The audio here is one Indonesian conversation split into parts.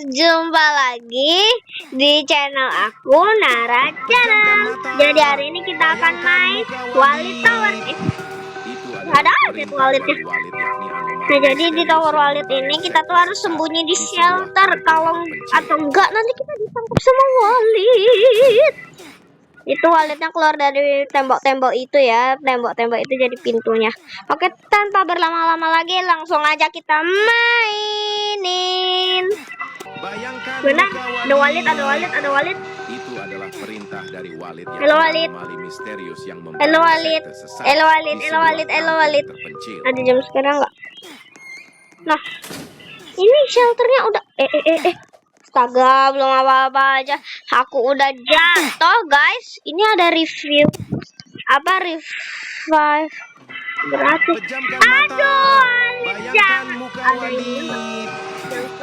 jumpa lagi di channel aku Nara Channel. Jadi hari ini kita akan main Wallet Tower. Ada aja tuh Walletnya. Nah jadi di Tower Wallet ini kita tuh harus sembunyi di shelter. Kalau atau enggak nanti kita ditangkap sama Wallet. Itu Walletnya keluar dari tembok-tembok itu ya. Tembok-tembok itu jadi pintunya. Oke, tanpa berlama-lama lagi langsung aja kita mainin. Benar, ada Wallet. Itu adalah perintah dari Wallet yang Halo Wallet. misterius yang Halo Wallet. Ada jam sekarang nggak? Nah, ini shelternya udah astaga, belum apa-apa aja. Aku udah jatuh, guys. Ini ada review. Apa revive? Berarti. Aduh, ada ini.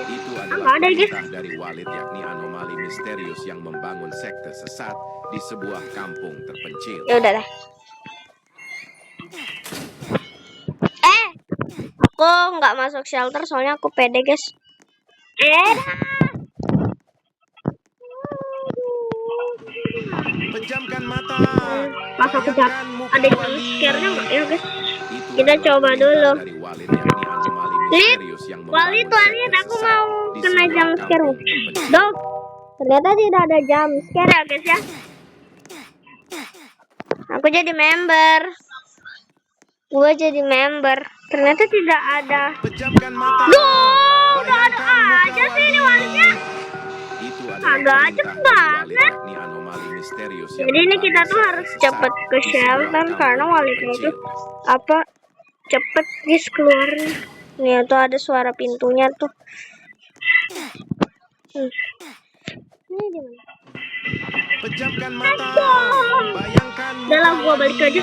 Itu adalah perintah dari Wallet yakni anomali misterius yang membangun sekte sesat di sebuah kampung terpencil. Ya udah dah. Aku nggak masuk shelter soalnya aku pede, guys. Pejamkan mata. Pas aku jatuh, ada jump scare-nya nggak ya, guys? Kita coba dulu. Wallet, aku mau kena jump scare. Dok, ternyata tidak ada jump scare ya, guys ya. Aku jadi member. Gua jadi member. Ternyata tidak ada. Pejamkan mata. Udah ada aja sih ini Walletnya. Agak aja banget. Jadi ini kita tuh harus cepet ke shelter karena Walletnya itu cepet guys keluarnya. Nih tuh ada suara pintunya tuh. Ini di mana? Pejamkan mata. Bayangkan dalam gua balik aja.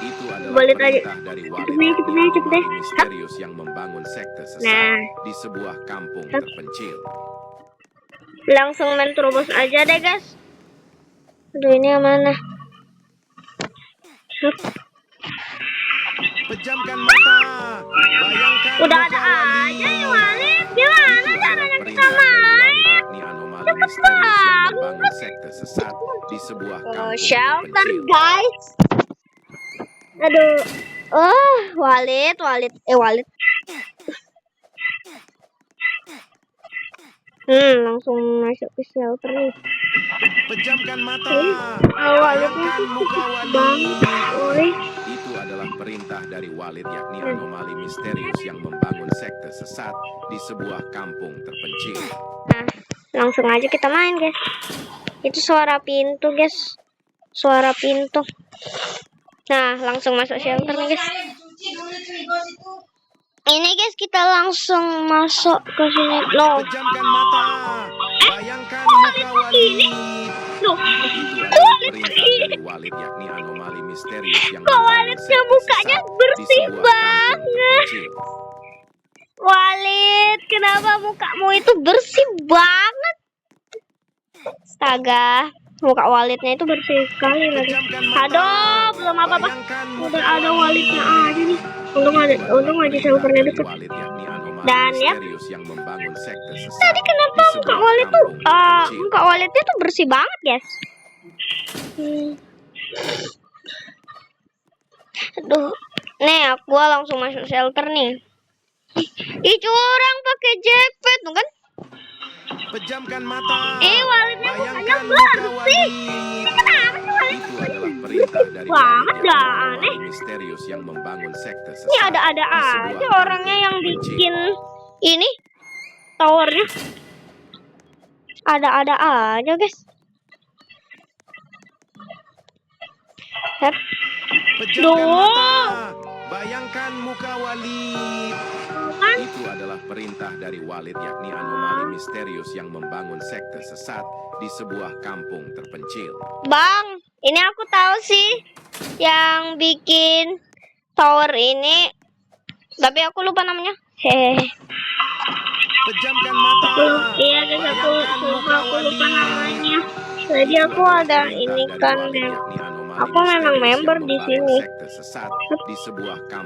Itu adalah Balik aja. perintah dari Cepet deh. misterius yang membangun sekte sesat di sebuah kampung terpencil. Langsung main terobos aja deh, guys. Aduh, ini yang mana? Pejamkan mata. Bayangkan Udah ada aja nih Wallet. Gimana caranya kita main? Cepet banget. Sekte sesat di sebuah kampung Shelter, terpencil. guys. Aduh. Wallet. Langsung masuk ke shelter nih. Pejamkan mata. Walletnya tuh banget, oi. Itu adalah perintah dari Wallet yakni anomali misterius yang membangun sekte sesat di sebuah kampung terpencil. Nah, langsung aja kita main, guys. Itu suara pintu, guys. Suara pintu. Nah, langsung masuk shelter nih, guys. Ini, guys, kita langsung masuk ke sini. Loh. Pejamkan mata. Bayangkan muka Wallet. Loh. Wallet yakni anomali misterius yang kok Walletnya mukanya bersih banget. Wallet, kenapa mukamu itu bersih banget? Astaga, muka Walletnya itu bersih sekali lagi. Aduh, belum apa-apa. Udah ada Walletnya aja nih. Untung aja shelternya deket. Dan ya, tadi kenapa muka Walletnya tuh bersih banget, guys. Aduh, nih aku langsung masuk shelter nih. Ih, curang pakai jacket, tuh kan? Pejamkan mata. Walletnya mukanya bersih. Ini kenapa sih Walletnya banget dah, aneh. Misterius yang membangun sekte sesat. Ini ada aja orangnya yang bikin ini towernya. Ada aja, guys. Pejamkan mata. Bayangkan muka Wallet. Itu adalah perintah dari Wallet yakni anomali misterius yang membangun sekte sesat di sebuah kampung terpencil. Bang, ini aku tahu sih yang bikin tower ini, tapi aku lupa namanya. Pejamkan mata. Iya, guys, aku lupa namanya. Jadi aku ada ini kan, aku memang member di sini.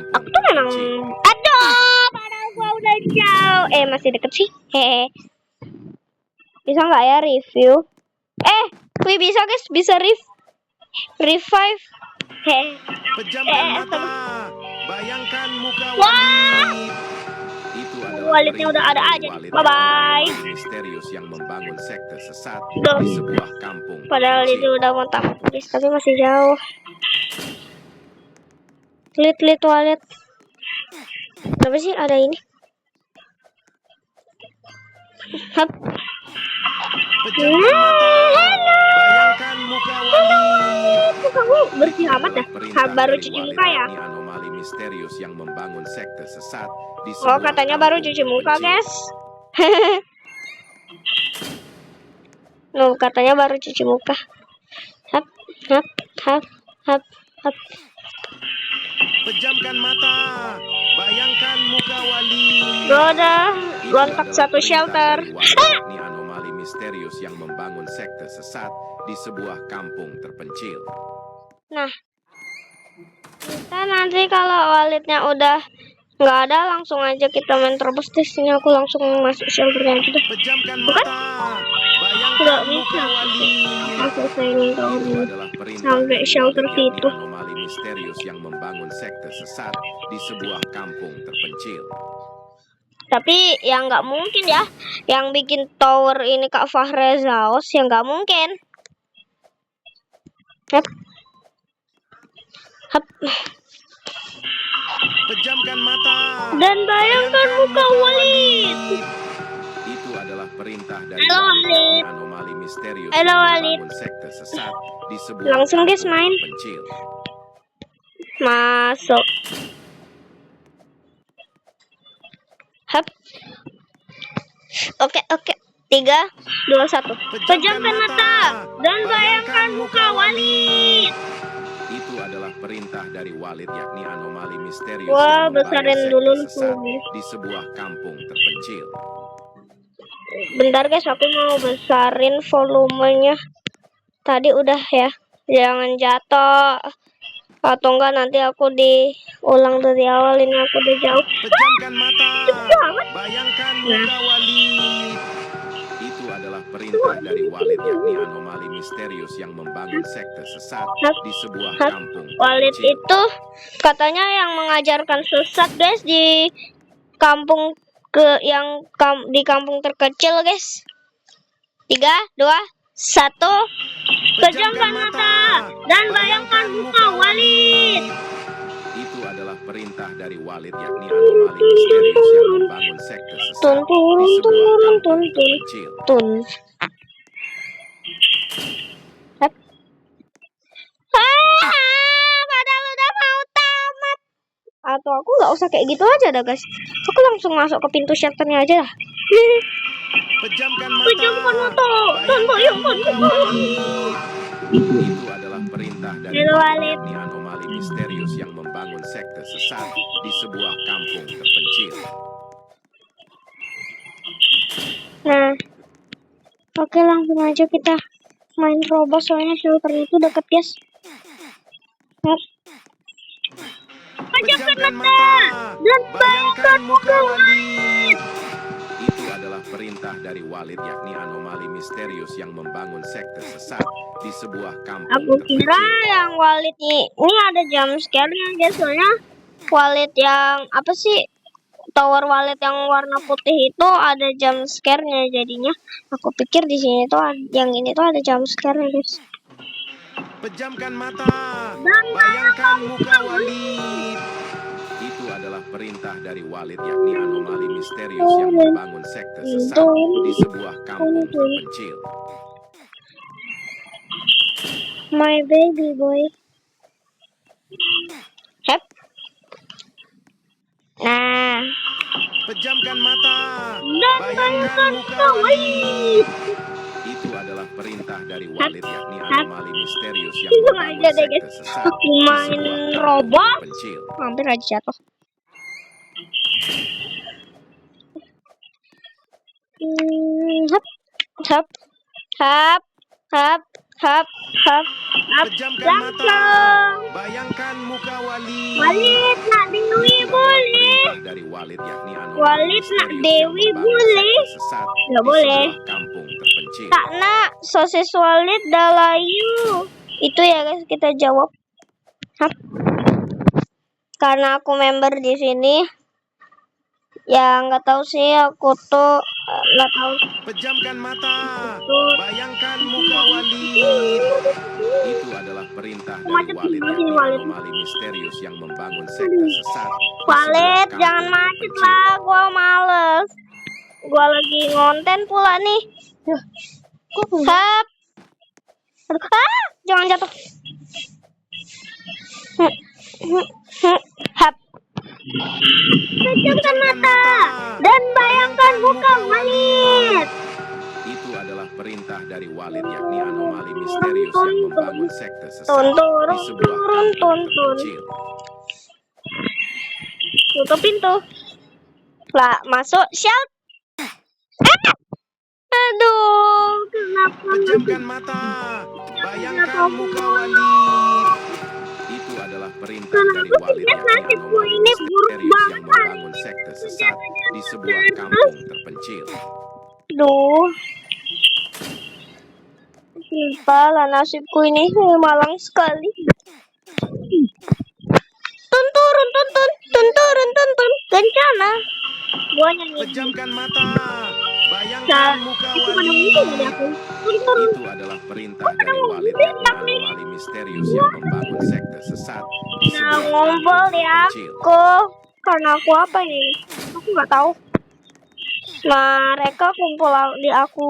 Aku tuh memang, aduh, padahal gua udah jauh. Masih deket sih. Bisa nggak ya review? Wih bisa guys, bisa revive. Pejamkan mata. Bayangkan muka Wah, Walid. Itu adalah Walidnya udah ada perintah aja. dari Walid Bye-bye. yang misterius yang membangun sekte sesat Duh. di sebuah kampung Padahal itu terpencil. udah mau tamat guys, tapi masih jauh. Lihat Walid. Kenapa sih ada ini? Hap. Pejamkan mata. Bayangkan muka Walid. Kamu bersih amat dah. Baru dari cuci Walid, muka ya? yakni anomali misterius yang membangun sekte sesat di Oh, sebuah katanya kampung baru cuci muka terpencil. guys. Loh, katanya baru cuci muka. Hap, hap, hap, hap, hap. Pejamkan mata. Bayangkan muka Walid. Udah Itu lontak adalah satu perintah shelter. dari Walid, yakni anomali misterius yang membangun sekte sesat di sebuah kampung terpencil. Nah, kita nanti kalau Walidnya udah nggak ada, langsung aja kita main terobos deh. Sini aku langsung masuk shelternya aja deh. Pejamkan Bukan? mata. Bayangkan Nggak muka bisa. Walid. Aku selesaiin Itu tahun adalah perintah sampai dari shelter Walid, yakni situ. anomali misterius yang membangun sekte sesat di sebuah kampung terpencil. Tapi yang nggak mungkin ya, yang bikin tower ini Kak Fahrezaos, yang nggak mungkin. Hap. Hap. Pejamkan mata. Dan bayangkan muka Walid. Itu adalah perintah dari Halo, Walid, yakni Walid. anomali misterius Halo, yang Walid. membangun sekte sesat di sebuah Langsung guys kampung main. terpencil. Masuk. Hap. Oke. 3, 2, 1. Pejamkan mata dan bayangkan muka Walid. Itu adalah perintah dari Walid, yakni anomali misterius Wah, yang besarin membangun dulu sekte sesat nih. di sebuah kampung terpencil. Bentar guys, aku mau besarin volumenya. Tadi udah ya. Jangan jatuh. Atau enggak nanti aku diulang dari awal, ini aku udah jauh. Pejamkan mata. Cepet banget. Bayangkan muka Walid. Itu adalah perintah dari Walid, yakni anomali misterius yang membangun sekte sesat di sebuah kampung Walid terpencil. itu katanya yang mengajarkan sesat guys di kampung di kampung terkecil guys. 3, 2, 1. Pejamkan mata dan bayangkan muka Walid. Itu adalah perintah dari Walid, yakni anomali misterius yang membangun sekte sesat di sebuah kampung terpencil. Hap. Padahal udah mau tamat. Atau aku nggak usah kayak gitu aja dah guys. Aku langsung masuk ke pintu shelternya aja dah. Pejamkan Pejamkan mata. mata dan bayangkan muka Walid. Itu adalah perintah dari Halo, Walid, Walid. yakni anomali misterius yang membangun sekte sesat di sebuah kampung terpencil. Nah, oke langsung aja kita main robot, soalnya shelternya itu deket guys. Hap. Pejamkan mata dan bayangkan muka Walid. Itu adalah perintah dari Walid, yakni anomali misterius yang membangun sekte sesat di sebuah kampung Aku kira terpencil. yang Walid ini ada jump scare-nya guys, soalnya Walid yang apa sih, tower Walid yang warna putih itu ada jump scare-nya, jadinya aku pikir di sini tuh yang ini tuh ada jump scare-nya guys. Pejamkan mata, bayangkan muka Walid. Itu adalah perintah dari Walid, yakni anomali misterius yang membangun sekte sesat di sebuah kampung terpencil. My baby boy. Hep. Nah, Pejamkan mata, dan bayangkan muka Walid. Itu adalah perintah dari Walid, yakni anomali misterius yang membangun aja deh sekte guys. sesat Aku di main sebuah kampung robot, terpencil. hampir aja jatuh. Hap, hap, hap, hap, hap, hap. Pejamkan mata, bayangkan muka Walid. Walid nak Dewi Itu adalah boleh. perintah dari Walid, yakni anomali Walid nak misterius yang Dewi membangun boleh. sekte sesat Nggak di boleh. sebuah kampung terpencil. terpencil. Kak Nak, sosis Walid dalayu. Itu ya guys, kita jawab. Hah? Karena aku member di sini. Ya nggak tahu sih, aku tuh nggak tahu. Pejamkan mata, bayangkan muka Walid. Itu adalah perintah dari Walid, yakni anomali misterius yang membangun sekte sesat di sebuah Walid, kampung jangan macet terpencil. lah, gua males. Gua lagi ngonten pula nih. Hap. Aduh, jangan jatuh. Hap. Pejamkan mata dan bayangkan muka Walid. Itu adalah perintah dari Walid, yakni anomali misterius yang membangun sekte sesat Tun, di sebuah kampung tun. terpencil. Tutup pintu. Lah, masuk shout. Aduh, kenapa Pejamkan mata, bayangkan muka Walid. Itu adalah perintah dari Walid, yakni anomali misterius yang membangun sekte sesat di sebuah kampung terpencil. Duh. Entahlah nasibku ini malang sekali. Turun. Kencana. Gua nyanyi. Pejamkan mata, bayangkan muka Walid. Itu adalah perintah dari Walid, yakni anomali misterius yang membangun sekte sesat di sebuah Ngompol kampung di terpencil. aku. Karena aku apa ini? Aku nggak tahu. Mereka kumpul di aku.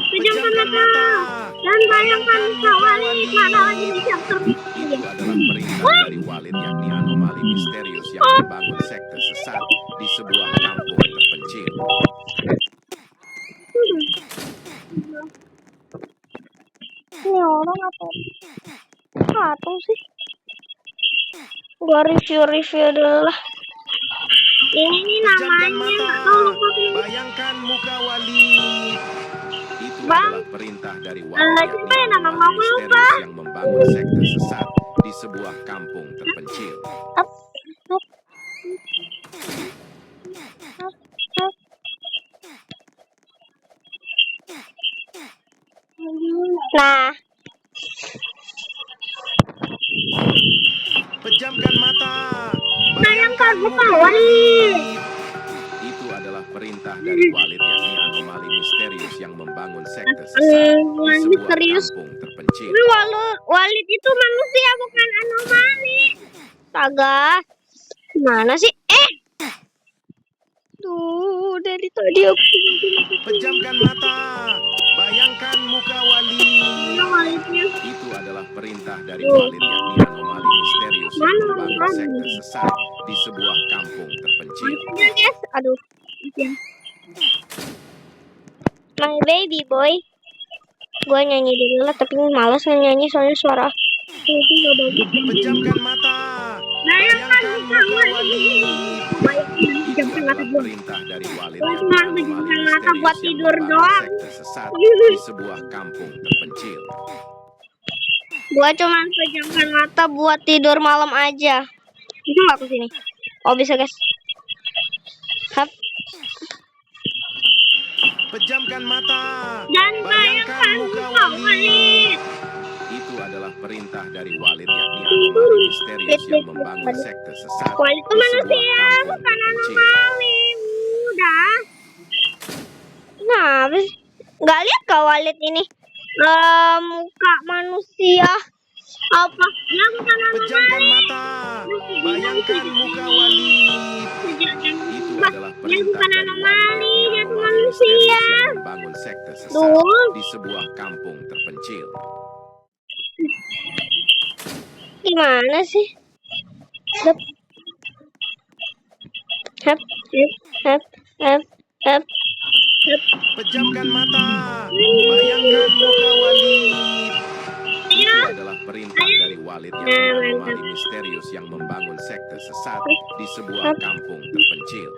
Pejamkan mata Dan bayangkan muka Walid. Mana lagi di chapter ini? Itu adalah perintah dari Walid, yakni anomali misterius yang membangun sekte sesat di sebuah kampung terpencil. Ini orang apa? Patung sih. Gua review dulu lah. Ini nih Pejamkan namanya. mata, bayangkan muka Walid. Itu adalah perintah dari Walid, siapa ya nama anomali mama lupa? misterius yang membangun sekte sesat di sebuah kampung terpencil. Nah, Pejamkan mata, bayangkan muka muka Walid. Itu adalah perintah dari Walid, yakni anomali misterius yang membangun sekte sesat di sebuah Misterius. kampung terpencil. Tapi Walid itu manusia bukan anomali. Astaga. Mana sih? Tuh, dari tadi aku. Pejamkan mata, bayangkan muka Walid. Walidnya. Itu adalah perintah dari Walid, yakni anomali misterius yang membangun sekte sesat di sebuah kampung terpencil. Maksudnya guys, aduh. My baby boy. Gua nyanyi dulu lah, tapi malas nyanyi soalnya suara. Pejamkan mata, bayangkan muka Walid. Itu adalah perintah dari Walid, yakni anomali misterius yang membangun sekte sesat di sebuah kampung terpencil. Gua cuma pejamkan mata buat tidur malam aja. Bisa nggak ke sini? Oh bisa guys. Hap. Pejamkan mata Dan bayangkan muka Walid. Itu adalah perintah dari Walid, yakni anomali misterius yang membangun sekte sesat Walid itu di sebuah manusia, kampung bukan terpencil. anomali. Udah. Nah, nggak lihat kak Walid ini muka manusia apa? Ya bukan Pejamkan anomali. mata, bayangkan muka Walid. Itu adalah perintah bukan dari anomali, Walid, dia yakni tuh anomali manusia. misterius yang membangun sekte sesat Duh. di sebuah kampung terpencil. Gimana sih? Hap. Hap. Hap. Hap. Hap. Pejamkan mata, bayangkan muka Walid. Itu adalah perintah dari Walid, yakni anomali misterius yang membangun sekte sesat di sebuah kampung terpencil.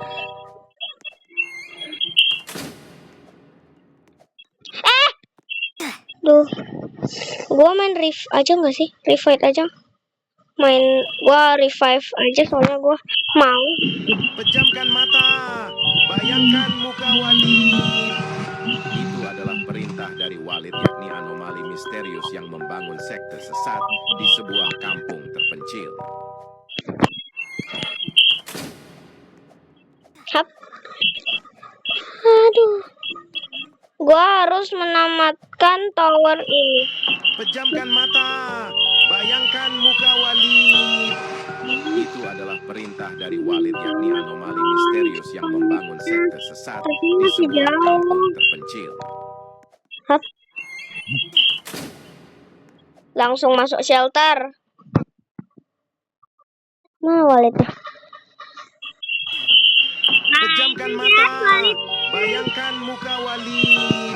Duh, gua main aja nggak sih? Revive aja. Gua revive aja soalnya gua mau. Pejamkan mata, bayangkan muka Walid. misterius yang membangun sekte sesat di sebuah kampung terpencil. Hap. Aduh. Gua harus menamatkan tower ini. Pejamkan mata, bayangkan muka Walid. Itu adalah perintah dari Walid, yakni anomali misterius yang membangun sekte sesat di sebuah kampung terpencil. Hap. Langsung masuk shelter. Nah, Walidnya. Pejamkan mata, bayangkan muka Walid.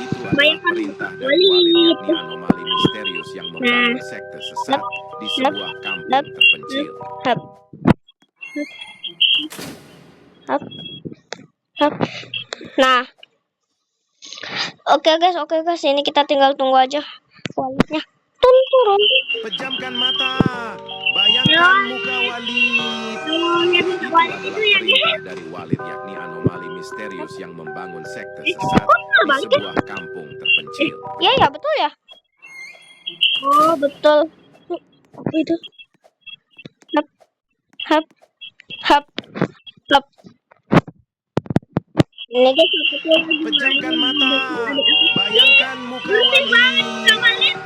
Itu adalah perintah dari Walid, yakni anomali misterius yang membangun sekte sesat di sebuah kampung terpencil. Hap. Hap. Hap. Nah. Oke guys, ini kita tinggal tunggu aja Walidnya. Turun. Pejamkan mata, bayangkan muka Walid. Itu adalah perintah dari Walid, yakni anomali misterius yang membangun sekte sesat di sebuah kampung terpencil. Iya betul ya. Oh betul. Itu. Hap. Hap. Hap. Hap. Ini guys, Pejamkan mata, bayangkan muka Walid.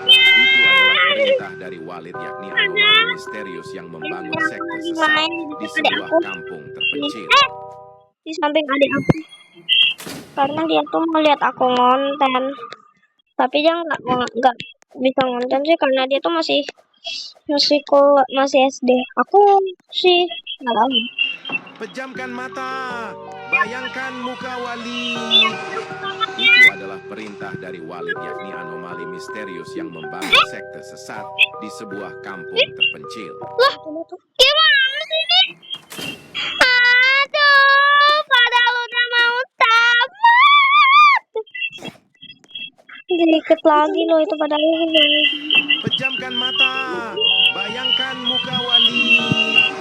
Itu adalah perintah dari Walid, yakni anomali misterius yang membangun sekte sesat di sebuah kampung terpencil. Di samping adik aku. Karena dia tuh melihat aku ngonten. Tapi dia nggak bisa ngonten sih karena dia tuh masih SD. Aku sih nggak tahu. Pejamkan mata, bayangkan muka Walid. Itu adalah perintah dari Walid, yakni anomali misterius yang membangun sekte sesat di sebuah kampung terpencil. Lah, gimana sih ini? Aduh, padahal udah mau tamat. Dikit lagi loh itu padahal. Pejamkan mata, bayangkan muka Walid.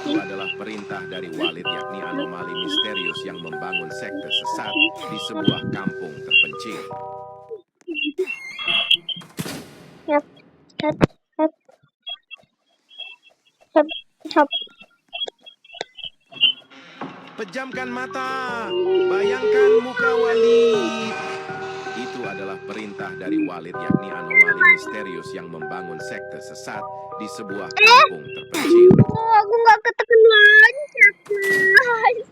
Itu adalah perintah dari Walid, yakni anomali misterius yang membangun sekte sesat di sebuah kampung terpencil. Hap. Hap. Hap. Hap. Hap. Pejamkan mata, bayangkan muka Walid. Itu adalah perintah dari Walid, yakni anomali misterius yang membangun sekte sesat di sebuah kampung terpencil. Oh, aku nggak ketekan loncat, guys.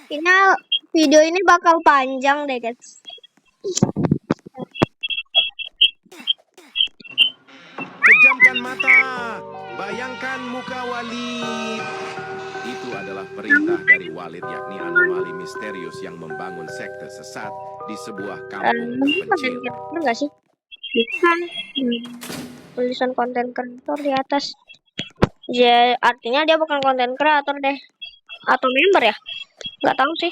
Kayaknya video ini bakal panjang deh, guys. Pejamkan mata, bayangkan muka Walid. Itu adalah perintah dari Walid, yakni anomali misterius yang membangun sekte sesat di sebuah kampung terpencil. Bener nggak sih? Bukan. Tulisan konten kreator di atas. Ya, artinya dia bukan konten kreator deh. Atau member ya? Nggak tahu sih.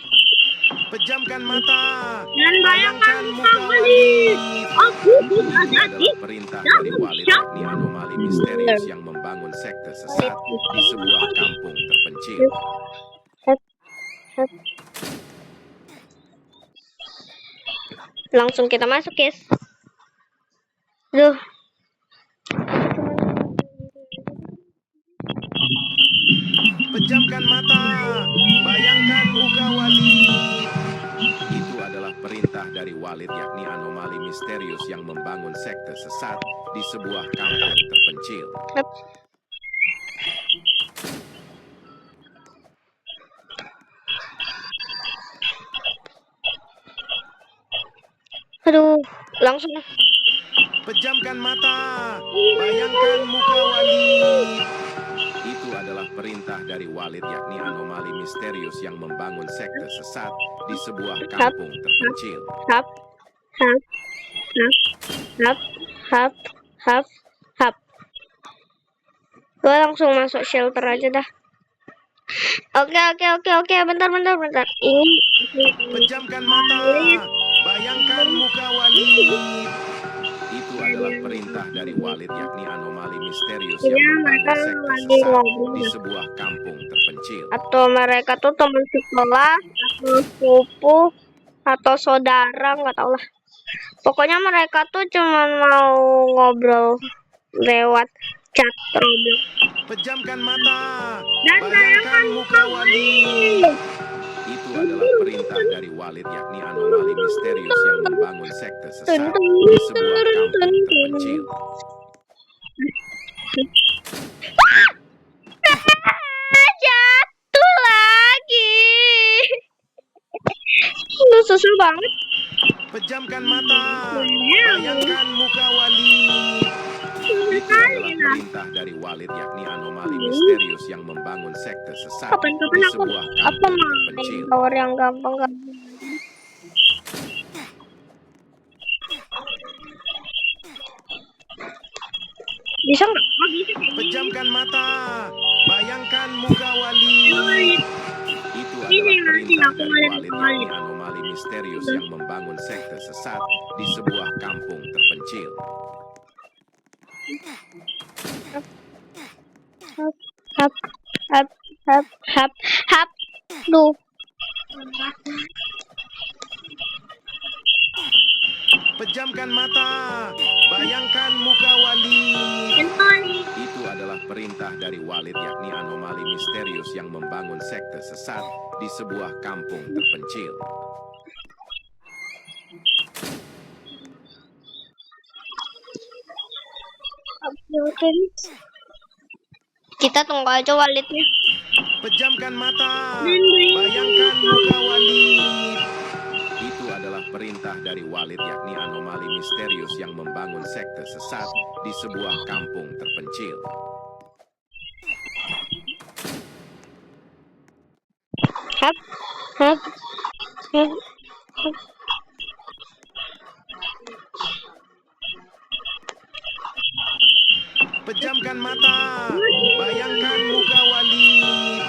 Pejamkan mata, bayangkan muka Walid. Itu adalah perintah dari Walid, yakni anomali misterius yang membangun sekte sesat di sebuah kampung terpencil. Langsung kita masuk, guys. Duh. Pejamkan mata, bayangkan muka Walid. Itu adalah perintah dari Walid, yakni anomali misterius yang membangun sekte sesat di sebuah kampung terpencil. Aduh, langsung. Pejamkan mata, bayangkan muka Walid. Itu adalah perintah dari Walid, yakni anomali misterius yang membangun sekte sesat di sebuah kampung terpencil. Hap. Hap. Hap. Hap. Hap. Hap. Gue langsung masuk shelter aja dah. Oke. Bentar. Ini. Pejamkan mata, bayangkan muka Walid. Itu adalah perintah dari Walid, yakni anomali misterius yang membangun sekte sesat di sebuah kampung terpencil. Atau mereka tuh teman sekolah, atau sepupu, atau saudara, nggak tahu lah. Pokoknya mereka tuh cuma mau ngobrol lewat chat Roblox. Pejamkan mata. Dan Bayangkan muka Walid. Itu adalah perintah dari Walid, yakni anomali misterius yang membangun sekte sesat di sebuah kampung terpencil. Jatuh lagi. Lu susah banget. Pejamkan mata. Bayangkan muka Walid. Itu adalah perintah dari Walid, yakni anomali misterius yang membangun sekte sesat Kapan-kapan di aku sebuah apa kampung mau terpencil. tower yang gampang. Bisa nggak? Oh, bisa. Pejamkan mata. Bayangkan muka Walid. Itu adalah perintah dari Walid, yakni anomali misterius yang membangun sekte sesat di sebuah kampung terpencil. Hap. Duh. Pejamkan mata. Bayangkan muka Walid. Itu adalah perintah dari Walid, yakni anomali misterius yang membangun sekte sesat di sebuah kampung terpencil. Kita tunggu aja Walidnya. Pejamkan mata. Bayangkan muka Walid. Itu adalah perintah dari Walid, yakni anomali misterius yang membangun sekte sesat di sebuah kampung terpencil. Hap. Pejamkan mata. Bayangkan muka Walid.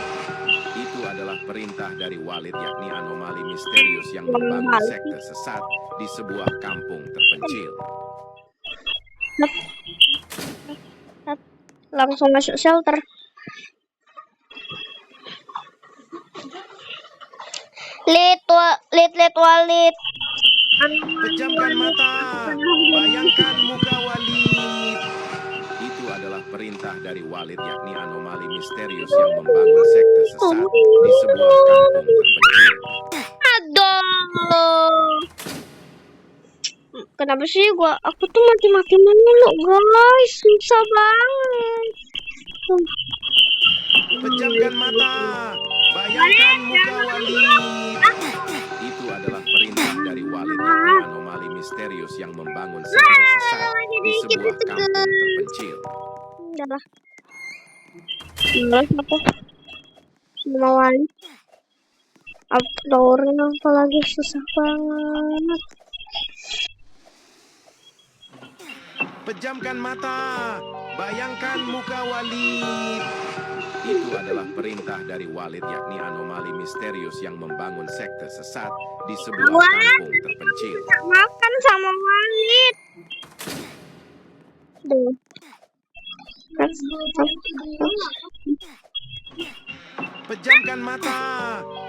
Itu adalah perintah dari Walid, yakni anomali misterius yang membangun sekte sesat di sebuah kampung terpencil. Langsung masuk shelter. Lihat Walid. Pejamkan mata. Bayangkan muka Walid. Itu adalah perintah dari Walid, yakni anomali misterius yang membangun sekte sesat di sebuah kampung terpencil. Aduh. Kenapa sih aku tuh mati mulu guys, susah banget. Pejamkan mata. Bayangkan muka Walid. Itu adalah perintah dari Walid, yakni anomali misterius yang membangun sekte sesat di sebuah kampung terpencil. Udahlah. Males aku sama Walid. Uploadnya apalagi susah banget. Pejamkan mata. Bayangkan muka Walid. Itu adalah perintah dari Walid, yakni anomali misterius yang membangun sekte sesat di sebuah kampung terpencil. Makan sama Walid. Duh. Pejamkan mata.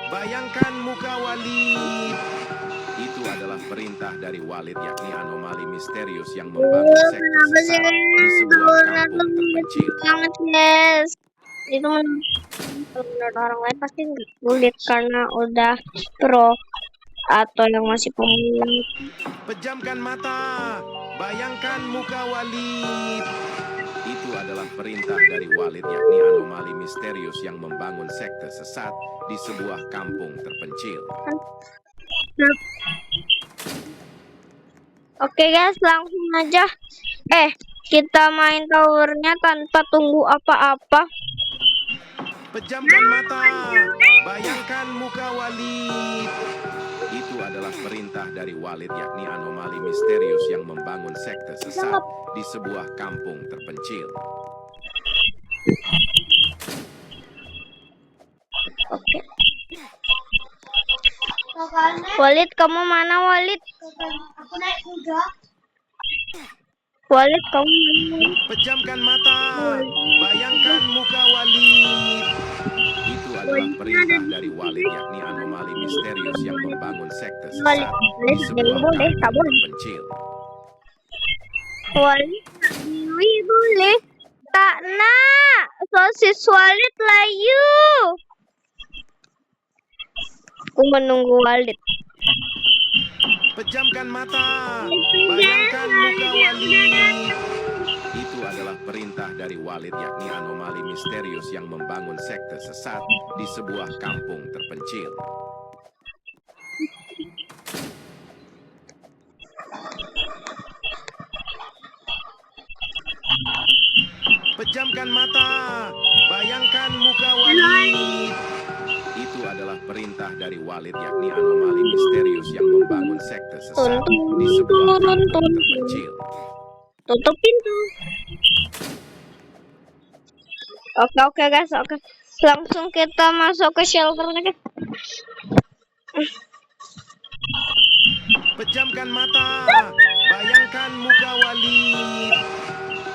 Bayangkan muka Walid. Itu adalah perintah dari Walid, yakni anomali misterius yang membangun sekte sesat di sebuah kampung terpencil. Yes. Itu menurut orang lain pasti nggak sulit karena udah pro atau yang masih pemula. Pejamkan mata. Bayangkan muka Walid. Itu adalah perintah dari Walid, yakni anomali misterius yang membangun sekte sesat di sebuah kampung terpencil. Oke guys, langsung aja. Kita main towernya tanpa tunggu apa-apa. Pejamkan mata. Bayangkan muka Walid. Itu adalah perintah dari Walid, yakni anomali misterius yang membangun sekte sesat di sebuah kampung terpencil. Oke. Walid, kamu mana Walid? Aku naik kuda. Walid, kamu mana? Pejamkan mata. Bayangkan muka Walid. Itu adalah perintah dari Walid, yakni anomali misterius yang membangun sekte sesat di sebuah kampung terpencil. Walid boleh. Tak nak. Sosis Walid layu. Aku menunggu Walid. Pejamkan mata, bayangkan muka Walid. Itu adalah perintah dari Walid, yakni anomali misterius yang membangun sekte sesat di sebuah kampung terpencil. Pejamkan mata, bayangkan muka Walid. Itu adalah perintah dari Walid, yakni anomali misterius yang membangun sekte sesat di sebuah kampung terpencil. Tutup pintu. Oke guys, oke. Langsung kita masuk ke shelternya guys. Pejamkan mata, bayangkan muka Walid.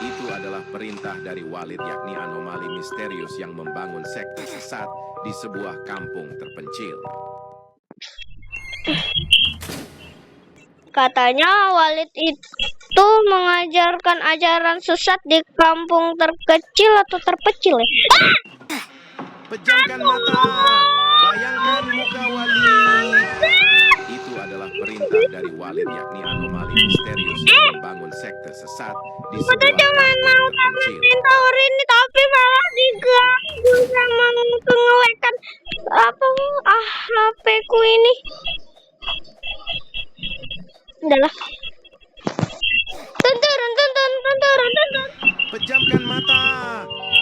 Itu adalah perintah dari Walid, yakni anomali misterius yang membangun sekte sesat di sebuah kampung terpencil. Katanya Walid itu mengajarkan ajaran sesat di kampung terkecil atau terpencil ya? Pejamkan mata, bayangkan muka Walid. Itu adalah perintah dari Walid, yakni anomali misterius yang membangun sekte sesat di sebuah kampung terpencil. Tower ini tapi malah diganggu sama pengewekan HP ku ini. Udahlah. Tunturun. Pejamkan mata,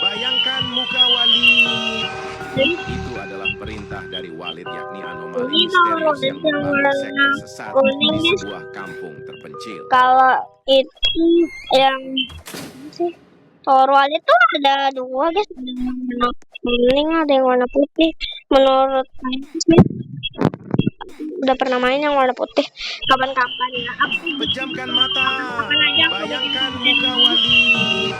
bayangkan muka Walid. Itu adalah perintah dari Walid, yakni anomali misterius yang membangun sekte sesat di sebuah kampung terpencil. Kalau itu yang sih Tower Walid tuh ada dua guys, ada yang warna kuning, ada yang warna putih. Menurut saya sih udah pernah main yang warna putih. Kapan-kapan ya. Pejamkan mata, bayangkan muka Walid.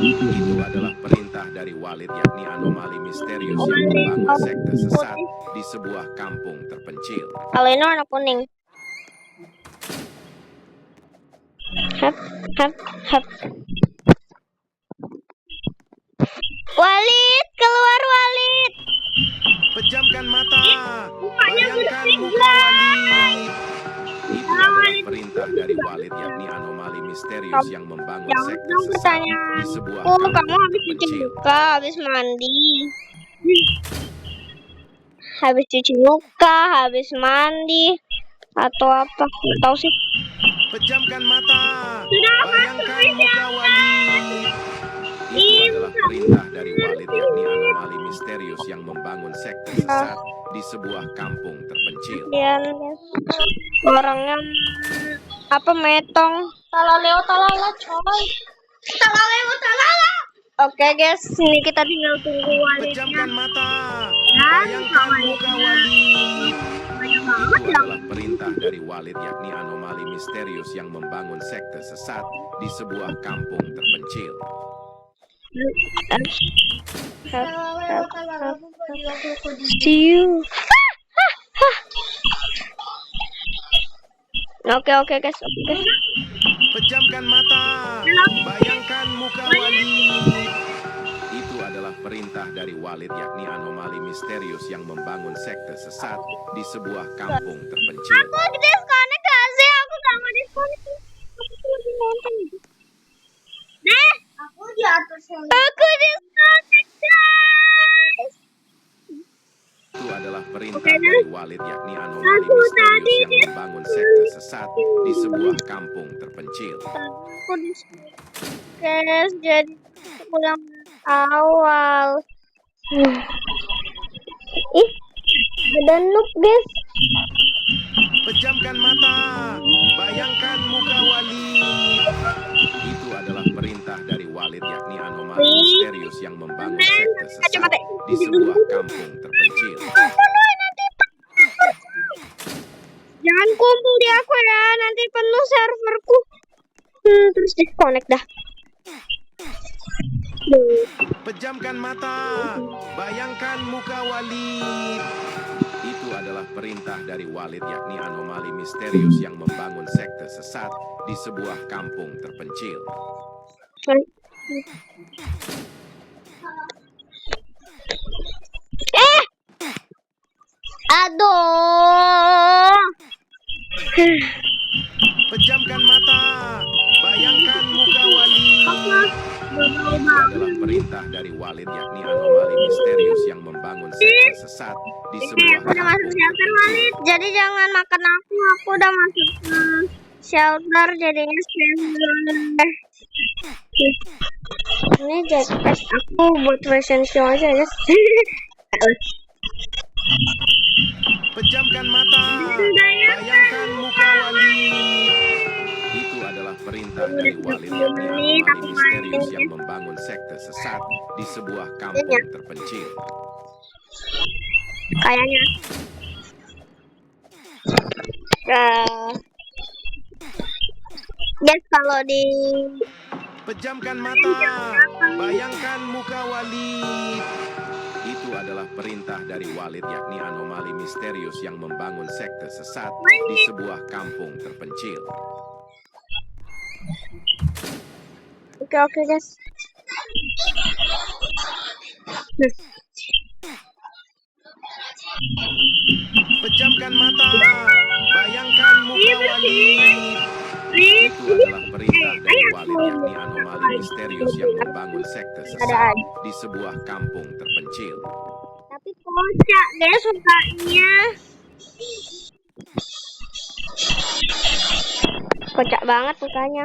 Itu adalah perintah dari Walid, yakni anomali misterius yang membangun sekte sesat di sebuah kampung terpencil. Kalau ini warna kuning. Hap. Walid, keluar Walid. Pejamkan mata, bayangkan muka Walid. Itu adalah perintah dari Walid, yakni anomali misterius yang membangun sekte sesat di sebuah kampung Kamu habis cuci terpencil. muka, habis mandi. Habis cuci muka, habis mandi, atau apa? Nggak tahu sih. Pejamkan mata, bayangkan muka Walid. Itu adalah perintah dari Walid, yakni anomali misterius yang membangun sekte sesat di sebuah kampung terpencil. Kemudian orangnya apa metong? Talala coy. Talala. Oke guys, ini kita tinggal tunggu Walidnya. Pejamkan mata, bayangkan muka Walid. Itu adalah perintah dari Walid, yakni anomali misterius yang membangun sekte sesat di sebuah kampung terpencil. See you. Oke guys. Pejamkan mata, bayangkan muka Walid. Itu adalah perintah dari Walid, yakni anomali misterius yang membangun sekte sesat di sebuah kampung terpencil. Aku lagi disconnect gak sih? Aku gak mau disconnect. Aku lagi nonton. Aku di atas yang Aku disconnect guys. Itu adalah perintah dari Walid, yakni anomali misterius yang membangun sekte sesat di sebuah kampung terpencil. Aku disconnect guys. Jadi pulang awal. Ih, ada noob guys. Pejamkan mata, bayangkan muka Walid. Itu adalah perintah dari Walid, yakni anomali misterius yang membangun sekte sesat di sebuah kampung terpencil. Jangan kumpul di aku ya, nanti penuh serverku. Terus disconnect dah. Pejamkan mata, bayangkan muka Walid. Itu adalah perintah dari Walid, yakni anomali misterius yang membangun sekte sesat di sebuah kampung terpencil. Aduh. Pejamkan mata, bayangkan muka Walid. Itu adalah perintah dari Walid, yakni anomali misterius yang membangun sekte sesat di sebuah Aku udah masuk kampung shelter, terpencil. Walid. Jadi jangan makan aku. Aku udah masuk ke shelter, jadinya shelter. Ini jetpack aku buat fashion show aja, guys. Pejamkan mata, bayangkan muka Walid. Itu adalah perintah dari Walid, yakni anomali misterius yang membangun sekte sesat di sebuah kampung terpencil. Kayaknya. Guys, kalau di Pejamkan mata, bayangkan muka Walid. Itu adalah perintah dari Walid, yakni anomali misterius yang membangun sekte sesat di sebuah kampung terpencil. Oke, guys. Pejamkan mata, bayangkan muka Walid. Itu adalah perintah dari Walid, yakni anomali misterius yang membangun sekte sesat di sebuah kampung terpencil. Tapi kocak, guys, mukanya. Kocak banget mukanya.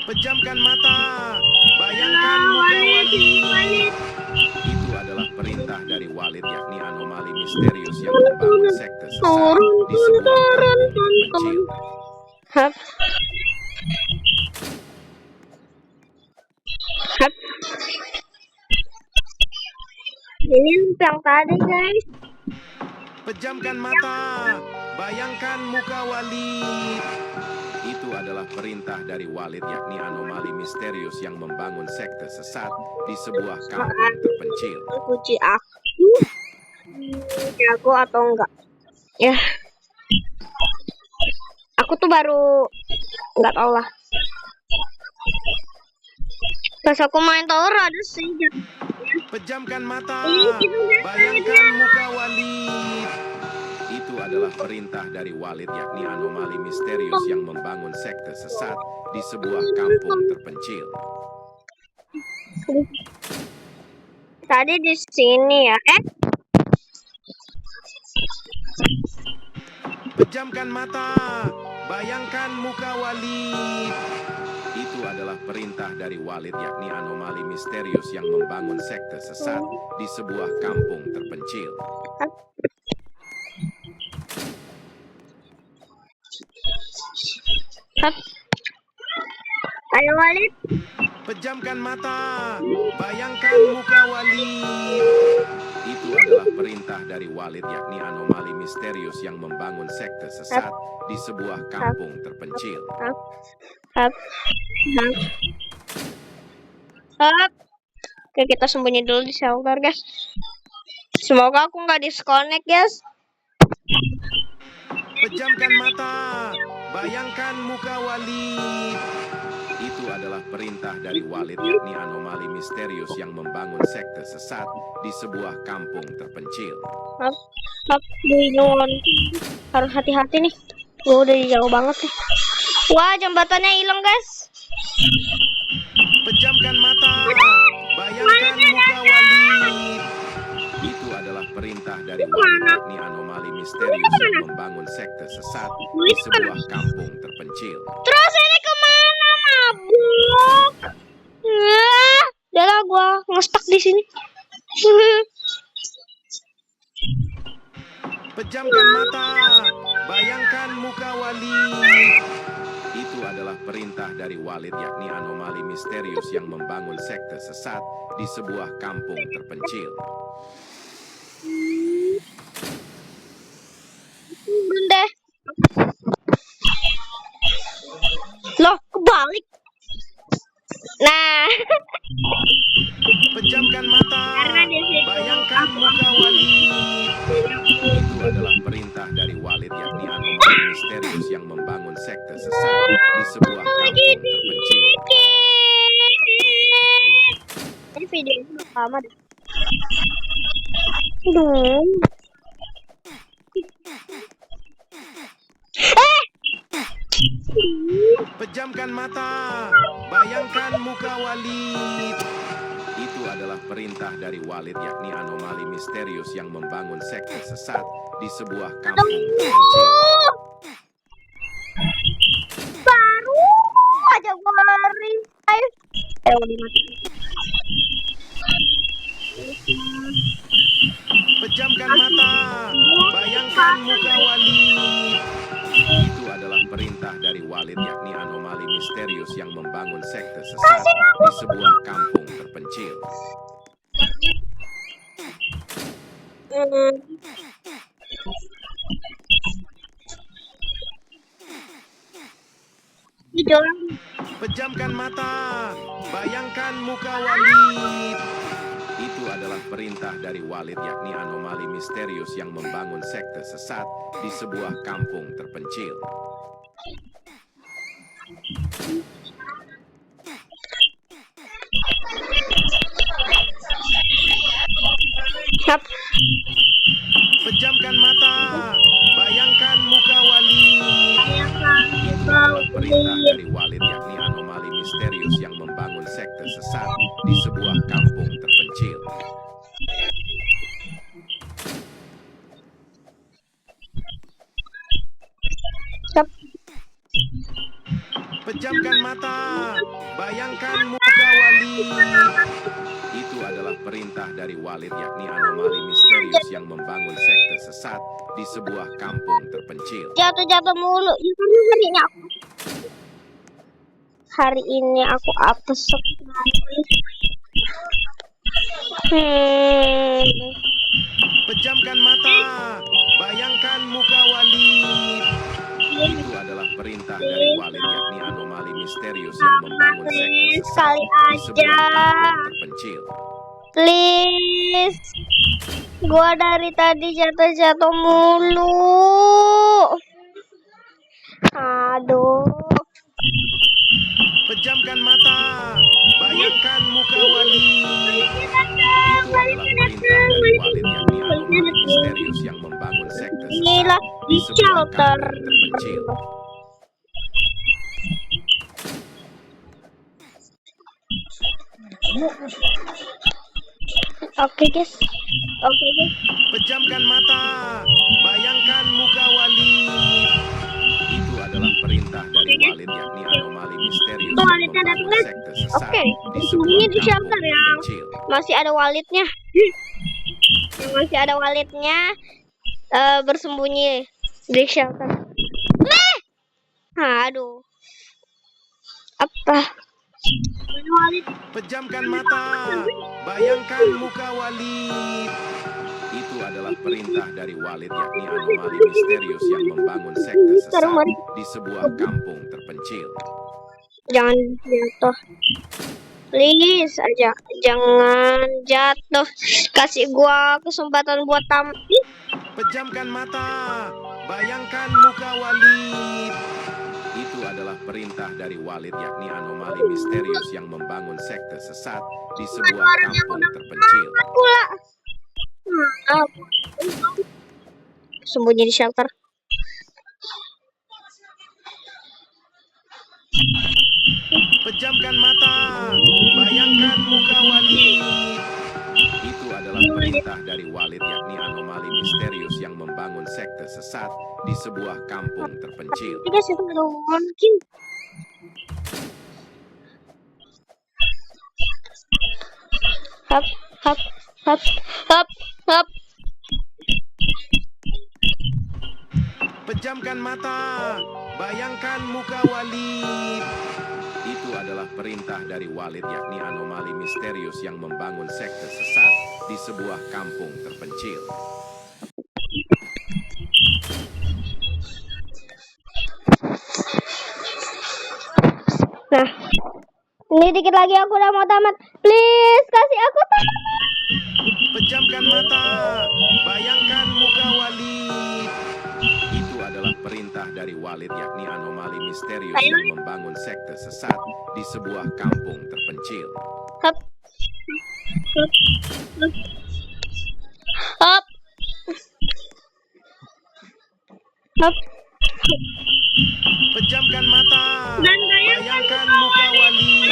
Pejamkan mata, bayangkan muka Walid. Itu adalah perintah dari Walid, yakni anomali misterius yang membangun sekte sesat di sebuah kampung terpencil. Hap. Hap. Ini yang tadi, guys. Pejamkan mata, bayangkan muka Walid. Itu adalah perintah dari Walid, yakni anomali misterius yang membangun sekte sesat di sebuah kampung terpencil. Kunci aku. Jago atau enggak? Ya. Aku tuh baru enggak tahu lah. Pas aku main tower ada sih. Pejamkan mata, bayangkan muka Walid. Itu adalah perintah dari Walid, yakni anomali misterius yang membangun sekte sesat di sebuah kampung terpencil. Tadi di sini ya. Pejamkan mata, bayangkan muka Walid. Itu adalah perintah dari Walid, yakni anomali misterius yang membangun sekte sesat di sebuah kampung terpencil. Hap. Ayo, Walid. Pejamkan mata, bayangkan muka Walid. Itu adalah perintah dari Walid, yakni anomali misterius yang membangun sekte sesat di sebuah kampung terpencil. Hap. Hap. Hap. Hap. Oke, kita sembunyi dulu di shelter, guys. Semoga aku nggak disconnect, guys. Pejamkan mata, bayangkan muka Walid. Itu adalah perintah dari Walid, yakni anomali misterius yang membangun sekte sesat di sebuah kampung terpencil. Hap. Hap. Bingung. Harus hati-hati nih. Gua udah jauh banget nih. Wah, jembatannya hilang, guys. Pejamkan mata, bayangkan muka Walid. Itu adalah perintah dari Walid, yakni anomali misterius yang membangun sekte sesat di sebuah kampung terpencil. Terus ini kemana, mabuk? Udah gua ngestak di sini. Pejamkan mata, bayangkan muka Walid. Itu adalah perintah dari Walid, yakni anomali misterius yang membangun sekte sesat di sebuah kampung terpencil. Deh. Loh, kebalik. Nah, Pejamkan mata. karena di situ Bayangkan aku muka Walid. Itu adalah perintah dari Walid, yakni anomali misterius yang membangun sekte sesat di sebuah kampung terpencil. Ini video ini udah lama deh. Aduh. Pejamkan mata. Bayangkan muka Walid. Itu adalah perintah dari Walid, yakni anomali misterius yang membangun sekte sesat di sebuah kampung terpencil. Baru aja gua revive. Udah mati. Pejamkan mata. Bayangkan muka Walid. Itu adalah perintah dari Walid, yakni anomali misterius yang membangun sekte sesat di sebuah kampung terpencil. Pejamkan mata. Bayangkan muka Walid. Itu adalah perintah dari Walid, yakni anomali misterius yang membangun sekte sesat di sebuah kampung terpencil. Hap. Pejamkan mata. Bayangkan muka Walid. Itu adalah perintah dari Walid, yakni anomali misterius yang membangun sekte sesat di sebuah kampung terpencil. Hap. Pejamkan mata. Bayangkan muka Walid. Itu adalah perintah dari Walid, yakni anomali misterius yang membangun sekte sesat di sebuah kampung terpencil. Jatuh mulu. Ya karena hari ini aku apes sekali. Pejamkan mata. Bayangkan muka Walid. Itu adalah perintah dari Walid, yakni anomali misterius yang membangun sekte sesat Sekali di sebuah aja. kampung terpencil. Please. Gua dari tadi jatuh mulu. Aduh. Pejamkan mata. Bayangkan muka Walid. Itu adalah perintah dari Walid, yakni anomali misterius yang membangun sekte Inilah sesat di sebuah shelter. kampung terpencil. Oke guys. Pejamkan mata. Bayangkan muka Walid. Itu adalah perintah dari Walid, yakni anomali misterius Tuh, yang Walidnya ada membangun tulis. sekte sesat Oke, di sembunyi sebuah di kampung shelter yang terpencil. masih ada walidnya. Yang masih ada walidnya bersembunyi di shelter. Aduh. Apa? Pejamkan mata. Bayangkan muka Walid. Itu adalah perintah dari Walid, yakni anomali misterius yang membangun sekte sesat di sebuah kampung terpencil. Jangan jatuh. Please aja, jangan jatuh. Kasih gua kesempatan buat Pejamkan mata. Bayangkan muka Walid. Itu adalah perintah dari Walid, yakni anomali misterius yang membangun sekte sesat di sebuah kampung terpencil. pula. Sembunyi di shelter. Pejamkan mata. Bayangkan muka Walid. Itu adalah perintah dari Walid, yakni anomali misterius yang membangun sekte sesat di sebuah kampung terpencil. Guys, itu ada mungkin. Hap. Pejamkan mata. Bayangkan muka Walid. Itu adalah perintah dari Walid, yakni anomali misterius yang membangun sekte sesat di sebuah kampung terpencil. Nah, ini dikit lagi aku udah mau tamat. Please kasih aku tamat. Pejamkan mata. Bayangkan muka Walid. Itu adalah perintah dari Walid, yakni anomali misterius yang membangun sekte sesat di sebuah kampung terpencil. Hop. Hop. Hop. Pejamkan mata. Bayangkan muka Walid.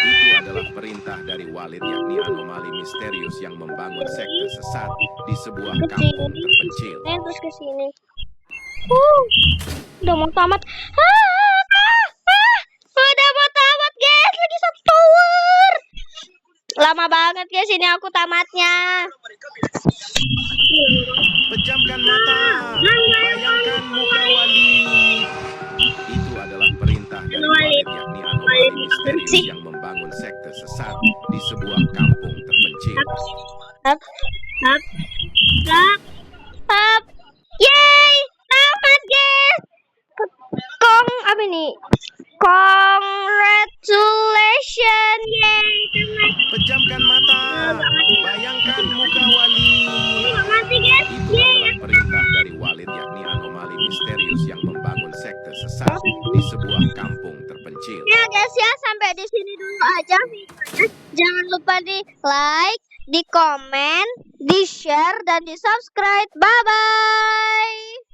Itu adalah perintah dari Walid, yakni anomali misterius yang membangun sekte sesat di sebuah kampung terpencil. Terus ke sini. Udah mau tamat. Udah mau tamat, guys. Lagi 1 tower. Lama banget, guys. Ini aku tamatnya. Pejamkan mata. Bayangkan muka Walid. Itu adalah perintah dari Walid, yakni anomali misterius yang membangun sekte sesat di sebuah kampung terpencil. Hop. Hop. Hop. Hop. Yeay! Tamat, guys. Apa ini? Congratulations. Yeay, tamat. Pejamkan mata. Bayangkan muka Walid. Mati, guys. Itu adalah perintah dari Walid, yakni anomali misterius yang membangun sekte sesat di sebuah kampung terpencil. Ya guys ya, sampai di sini dulu aja videonya. Jangan lupa di like, di komen, di share, dan di subscribe. Bye bye.